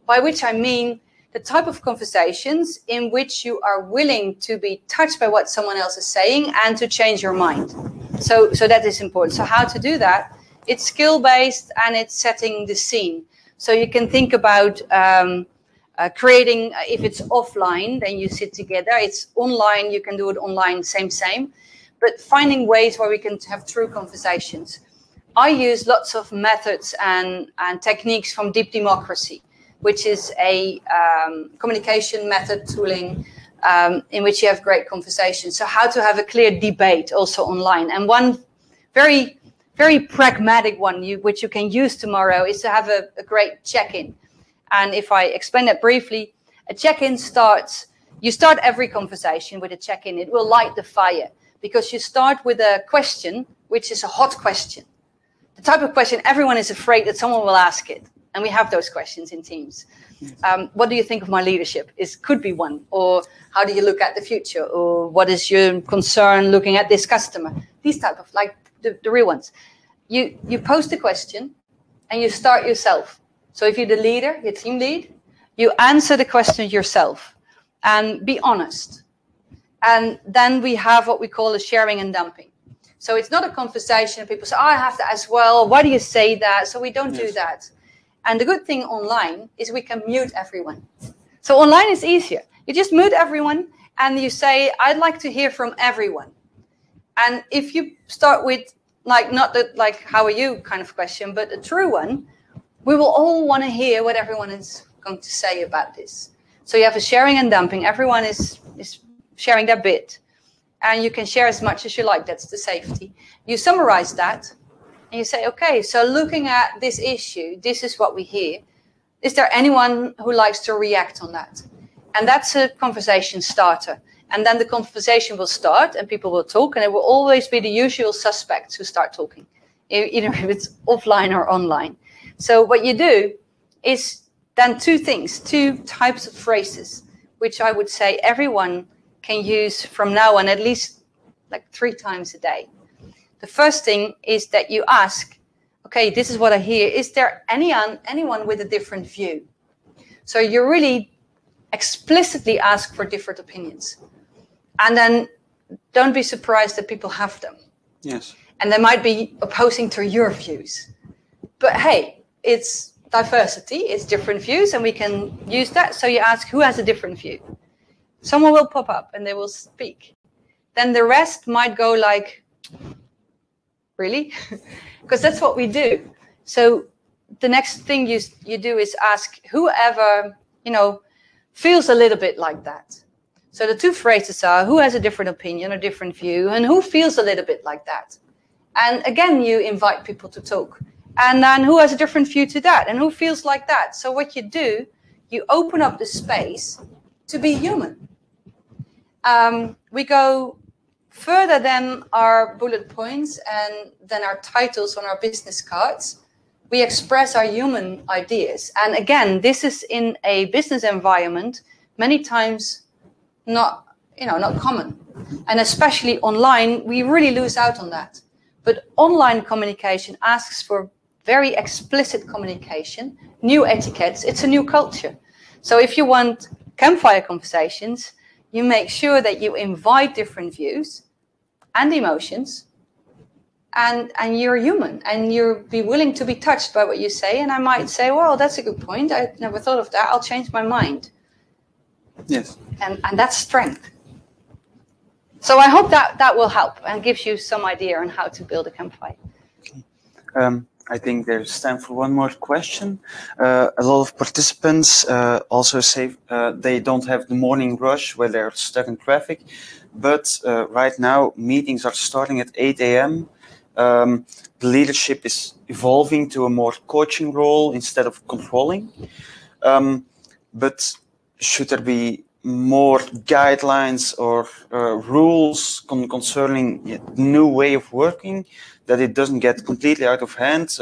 by which I mean the type of conversations in which you are willing to be touched by what someone else is saying and to change your mind. So that is important. So how to do that? It's skill-based and it's setting the scene. So you can think about creating, if it's offline, then you sit together. It's online, you can do it online, same. But finding ways where we can have true conversations. I use lots of methods and techniques from Deep Democracy, which is a communication method tooling in which you have great conversations. So how to have a clear debate also online. And one very, very pragmatic one, which you can use tomorrow, is to have a great check-in. And if I explain that briefly, a check-in you start every conversation with a check-in. It will light the fire because you start with a question, which is a hot question. The type of question everyone is afraid that someone will ask it. And we have those questions in teams. What do you think of my leadership? Could be one. Or how do you look at the future? Or what is your concern looking at this customer? These type of, like the real ones. You post a question and you start yourself. So if you're the leader, your team lead, you answer the question yourself and be honest. And then we have what we call a sharing and dumping. So it's not a conversation. People say, I have to as well. Why do you say that? So we don't do that. And the good thing online is we can mute everyone. So online is easier. You just mute everyone and you say, I'd like to hear from everyone. And if you start with not the how are you kind of question, but a true one, we will all want to hear what everyone is going to say about this. So you have a sharing and dumping. Everyone is sharing their bit. And you can share as much as you like. That's the safety. You summarize that. And you say, okay, so looking at this issue, this is what we hear. Is there anyone who likes to react on that? And that's a conversation starter. And then the conversation will start and people will talk. And it will always be the usual suspects who start talking, either if it's offline or online. So what you do is then two types of phrases, which I would say everyone can use from now on at least like 3 times a day. The first thing is that you ask, okay, this is what I hear. Is there anyone with a different view? So you really explicitly ask for different opinions. And then don't be surprised that people have them. Yes. And they might be opposing to your views. But hey, it's diversity, it's different views, and we can use that. So you ask, who has a different view? Someone will pop up and they will speak. Then the rest might go like, really? Because that's what we do. So the next thing you do is ask whoever, feels a little bit like that. So the 2 phrases are, who has a different opinion or different view, and who feels a little bit like that? And again, you invite people to talk. And then who has a different view to that, and who feels like that? So what you do, you open up the space to be human. We go further than our bullet points and than our titles on our business cards. We express our human ideas. And again, this is in a business environment, many times not common. And especially online, we really lose out on that. But online communication asks for very explicit communication, new etiquettes. It's a new culture. So if you want campfire conversations, you make sure that you invite different views and emotions, and you're human, and you'll be willing to be touched by what you say. And I might say, well, that's a good point. I never thought of that. I'll change my mind. Yes. And that's strength. So I hope that will help and gives you some idea on how to build a campfire. I think there's time for one more question. A lot of participants also say they don't have the morning rush where they're stuck in traffic, but right now meetings are starting at 8 a.m. The leadership is evolving to a more coaching role instead of controlling. But should there be more guidelines or rules concerning the new way of working, that it doesn't get completely out of hand?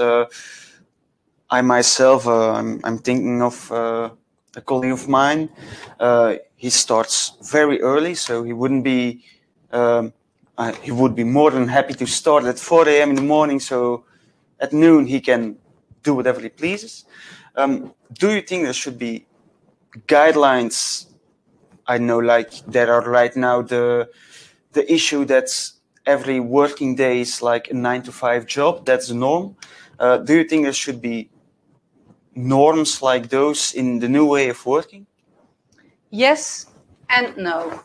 I myself, I'm thinking of a colleague of mine. He starts very early, so he wouldn't be. He would be more than happy to start at 4 a.m. in the morning, so at noon he can do whatever he pleases. Do you think there should be guidelines? I know, like there are right now the issue that's every working day is like a 9-to-5 job. That's the norm. Do you think there should be norms like those in the new way of working? Yes and no.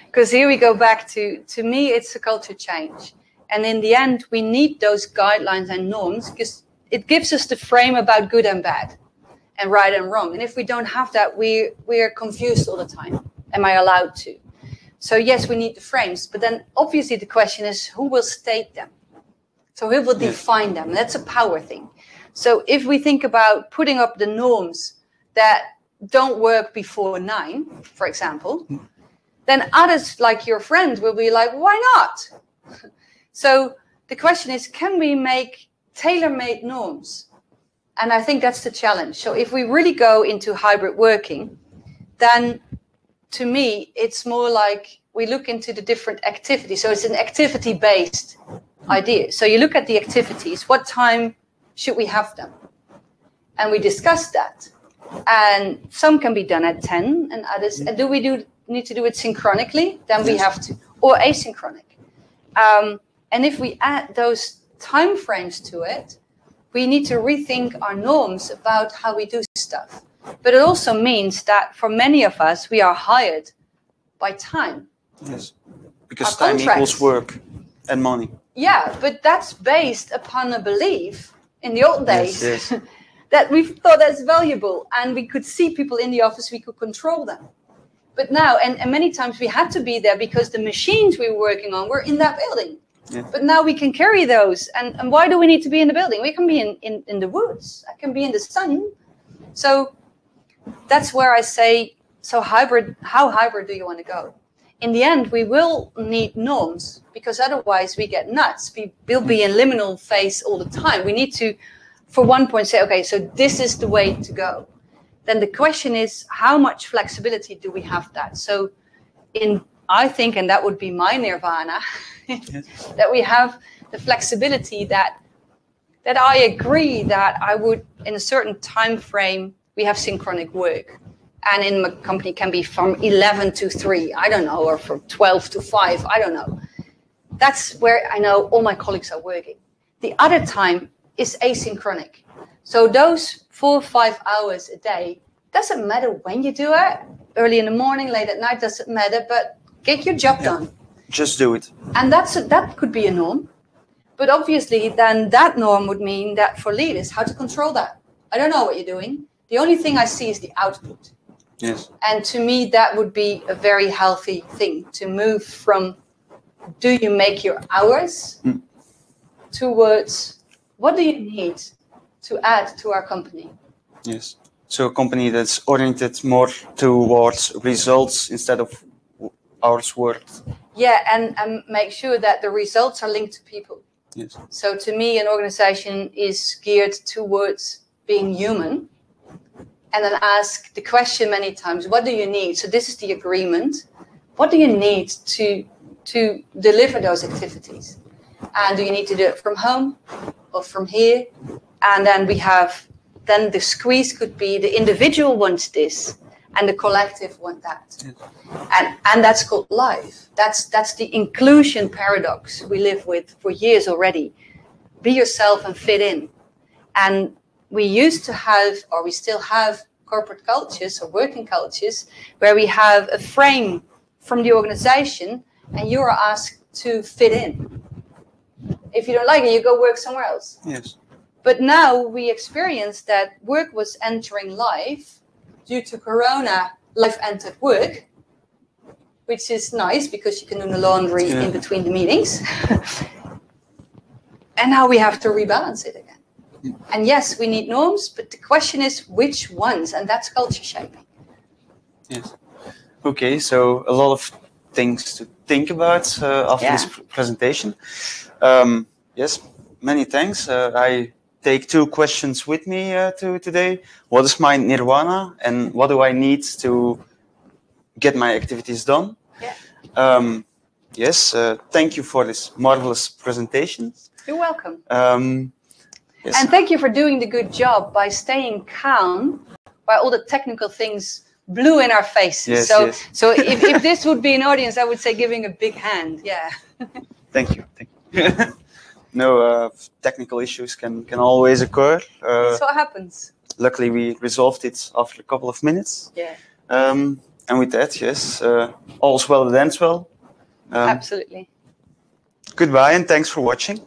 Because here we go back to me, it's a culture change. And in the end, we need those guidelines and norms because it gives us the frame about good and bad and right and wrong. And if we don't have that, we're confused all the time. Am I allowed to? So yes, we need the frames. But then obviously the question is, who will state them? So who will define them? That's a power thing. So if we think about putting up the norms that don't work before 9, for example, then others like your friend will be like, why not? So the question is, can we make tailor-made norms? And I think that's the challenge. So if we really go into hybrid working, then to me, it's more like we look into the different activities. So it's an activity-based idea. So you look at the activities, what time should we have them? And we discuss that. And some can be done at 10 and others. And do we need to do it synchronically? Then we have to, or asynchronic. And if we add those time frames to it, we need to rethink our norms about how we do stuff. But it also means that for many of us, we are hired by time. Yes, because time equals work and money. Yeah, but that's based upon a belief in the old days yes. that we thought that's valuable, and we could see people in the office, we could control them. But now, and many times we had to be there because the machines we were working on were in that building. Yeah. But now we can carry those. And why do we need to be in the building? We can be in the woods. I can be in the sun. So that's where I say, so hybrid, how hybrid do you want to go? In the end, we will need norms because otherwise we get nuts. We'll be in liminal phase all the time. We need to for one point say, okay, so this is the way to go. Then the question is, how much flexibility do we have that? So I think, and that would be my nirvana, that we have the flexibility that I agree that I would, in a certain time frame, we have synchronic work. And in my company can be from 11 to 3, I don't know, or from 12 to 5, I don't know. That's where I know all my colleagues are working. The other time is asynchronic. So those 4 or 5 hours a day, doesn't matter when you do it, early in the morning, late at night, doesn't matter, but get your job done. Just do it. And that could be a norm. But obviously, then that norm would mean that for leaders, how to control that. I don't know what you're doing. The only thing I see is the output. Yes. And to me, that would be a very healthy thing to move from, do you make your hours, towards what do you need to add to our company? Yes. So a company that's oriented more towards results instead of hours worked. Yeah, and make sure that the results are linked to people. Yes. So to me, an organization is geared towards being human. And then ask the question many times, what do you need? So this is the agreement. What do you need to deliver those activities? And do you need to do it from home or from here? And then then the squeeze could be the individual wants this and the collective want that. Yes. And that's called life. That's the inclusion paradox we live with for years already. Be yourself and fit in. And we used to have, or we still have, corporate cultures or working cultures where we have a frame from the organization and you are asked to fit in. If you don't like it, you go work somewhere else. Yes. But now we experience that work was entering life due to Corona. Life entered work, which is nice because you can do the laundry in between the meetings. And now we have to rebalance it again. And yes, we need norms, but the question is which ones, and that's culture shaping. Yes. Okay, so a lot of things to think about after this presentation. Yes, many thanks. I take 2 questions with me to today. What is my nirvana, and what do I need to get my activities done? Yeah. Yes, thank you for this marvelous presentation. You're welcome. Yes. And thank you for doing the good job by staying calm while all the technical things blew in our faces. Yes, so if this would be an audience, I would say giving a big hand. Yeah. Thank you. No, technical issues can always occur. That's what happens. Luckily, we resolved it after a couple of minutes. Yeah. And with that, yes, all's well that ends well. Absolutely. Goodbye and thanks for watching.